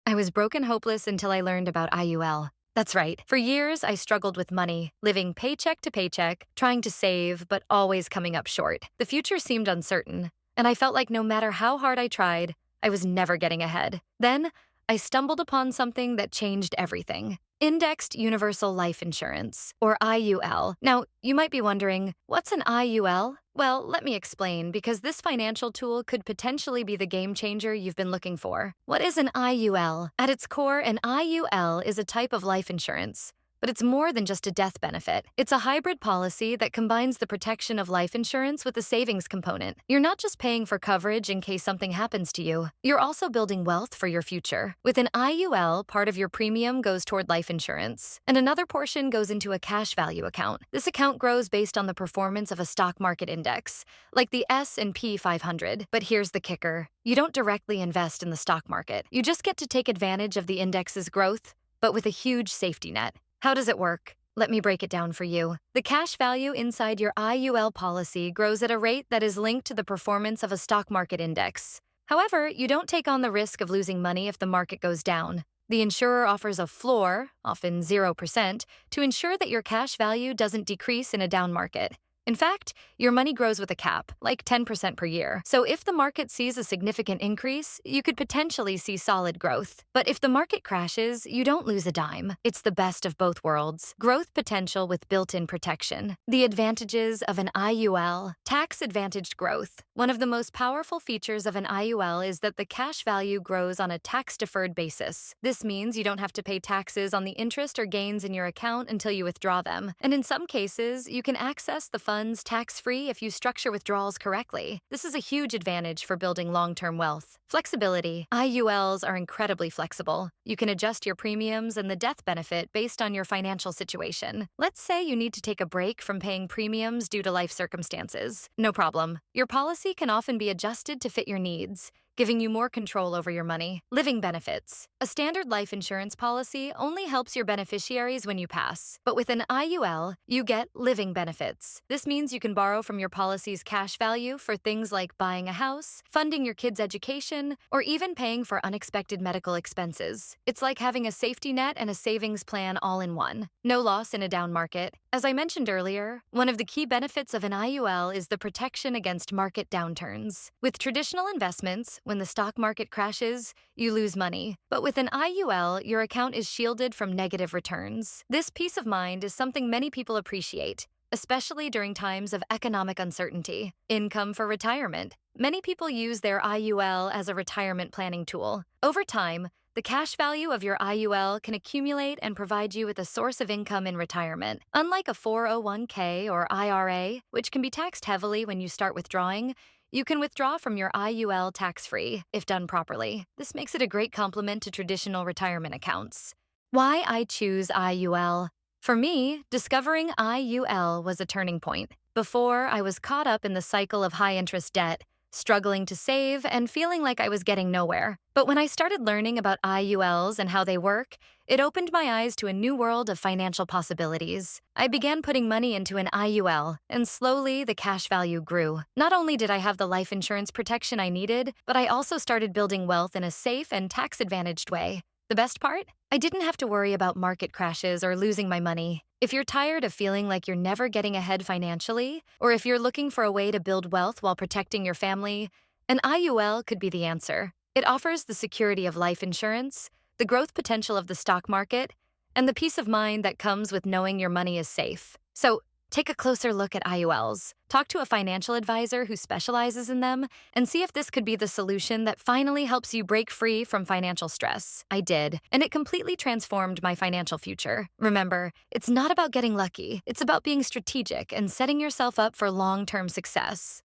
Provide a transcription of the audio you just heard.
I was broken hopeless until I learned about IUL. That's right. For years, I struggled with money, living paycheck to paycheck, trying to save, but always coming up short. The future seemed uncertain, and I felt like no matter how hard I tried, I was never getting ahead. Then, I stumbled upon something that changed everything. Indexed Universal Life Insurance, or IUL. Now, you might be wondering, what's an IUL? Well, let me explain, because this financial tool could potentially be the game changer you've been looking for. What is an IUL? At its core, an IUL is a type of life insurance. But it's more than just a death benefit. It's a hybrid policy that combines the protection of life insurance with a savings component. You're not just paying for coverage in case something happens to you, you're also building wealth for your future. With an IUL, part of your premium goes toward life insurance, and another portion goes into a cash value account. This account grows based on the performance of a stock market index, like the S&P 500. But here's the kicker. You don't directly invest in the stock market. You just get to take advantage of the index's growth, but with a huge safety net. How does it work? Let me break it down for you. The cash value inside your IUL policy grows at a rate that is linked to the performance of a stock market index. However, you don't take on the risk of losing money if the market goes down. The insurer offers a floor, often 0%, to ensure that your cash value doesn't decrease in a down market. In fact, your money grows with a cap, like 10% per year. So if the market sees a significant increase, you could potentially see solid growth. But if the market crashes, you don't lose a dime. It's the best of both worlds. Growth potential with built-in protection. The advantages of an IUL. Tax-advantaged growth. One of the most powerful features of an IUL is that the cash value grows on a tax-deferred basis. This means you don't have to pay taxes on the interest or gains in your account until you withdraw them. And in some cases, you can access the funds tax-free if you structure withdrawals correctly. This is a huge advantage for building long-term wealth. Flexibility. IULs are incredibly flexible. You can adjust your premiums and the death benefit based on your financial situation. Let's say you need to take a break from paying premiums due to life circumstances. No problem. Your policy can often be adjusted to fit your needs, giving you more control over your money. Living benefits. A standard life insurance policy only helps your beneficiaries when you pass. But with an IUL, you get living benefits. This means you can borrow from your policy's cash value for things like buying a house, funding your kids' education, or even paying for unexpected medical expenses. It's like having a safety net and a savings plan all in one. No loss in a down market. As I mentioned earlier, one of the key benefits of an IUL is the protection against market downturns. With traditional investments, when the stock market crashes, you lose money. But with an IUL, your account is shielded from negative returns. This peace of mind is something many people appreciate, especially during times of economic uncertainty. Income for retirement. Many people use their IUL as a retirement planning tool. Over time, the cash value of your IUL can accumulate and provide you with a source of income in retirement. Unlike a 401k or IRA, which can be taxed heavily when you start withdrawing, you can withdraw from your IUL tax-free, if done properly. This makes it a great complement to traditional retirement accounts. Why I choose IUL? For me, discovering IUL was a turning point. Before, I was caught up in the cycle of high-interest debt, struggling to save and feeling like I was getting nowhere. But when I started learning about IULs and how they work, it opened my eyes to a new world of financial possibilities. I began putting money into an IUL, and slowly the cash value grew. Not only did I have the life insurance protection I needed, but I also started building wealth in a safe and tax-advantaged way. The best part? I didn't have to worry about market crashes or losing my money. If you're tired of feeling like you're never getting ahead financially, or if you're looking for a way to build wealth while protecting your family, an IUL could be the answer. It offers the security of life insurance, the growth potential of the stock market, and the peace of mind that comes with knowing your money is safe. So, take a closer look at IULs. Talk to a financial advisor who specializes in them, and see if this could be the solution that finally helps you break free from financial stress. I did, and it completely transformed my financial future. Remember, it's not about getting lucky. It's about being strategic and setting yourself up for long-term success.